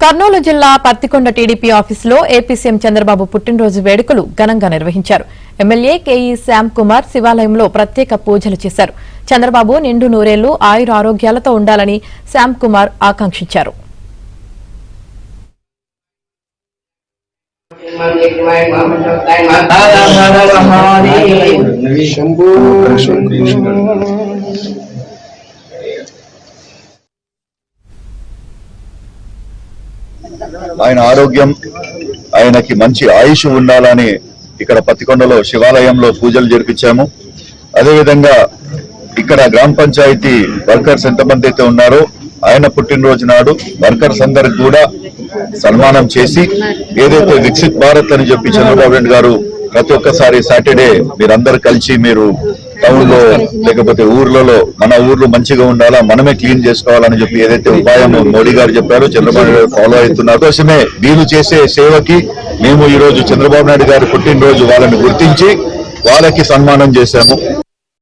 కర్నూలు జిల్లా పత్తికొండ టీడీపీ ఆఫీసులో AP CM Chandrababu పుట్టినరోజు వేడుకలు ఘనంగా నిర్వహించారు. ఎమ్మెల్యే కేఈ శ్యామ్ కుమార్ శివాలయంలో ప్రత్యేక పూజలు చేశారు. చంద్రబాబు నిండు నూరేళ్లు ఆయుర ఆరోగ్యాలతో ఉండాలని శ్యామ్ కుమార్ ఆకాంక్షించారు. ఆయన ఆరోగ్యం, ఆయనకి మంచి ఆయుష్ ఉండాలని ఇక్కడ పత్తికొండలో శివాలయంలో పూజలు జరిపించాము. అదేవిధంగా ఇక్కడ గ్రామ పంచాయతీ వర్కర్స్ ఎంతమంది అయితే ఉన్నారో ఆయన పుట్టినరోజు నాడు వర్కర్స్ అందరికి కూడా సన్మానం చేసి, ఏదైతే వికసిత్ భారత్ అని చెప్పి చంద్రబాబు నాయుడు గారు ప్రతి ఒక్కసారి సాటర్డే మీరందరూ కలిసి మీరు టౌన్ లో లేకపోతే ఊర్లలో మన ఊర్లు మంచిగా ఉండాలా, మనమే క్లీన్ చేసుకోవాలని చెప్పి ఏదైతే ఉపాయం మోడీ గారు చెప్పారో చంద్రబాబు నాయుడు ఫాలో అవుతున్నారు. కోసమే వీళ్ళు చేసే సేవకి మేము ఈ రోజు చంద్రబాబు నాయుడు గారి పుట్టినరోజు వాళ్ళని గుర్తించి వాళ్ళకి సన్మానం చేశాము.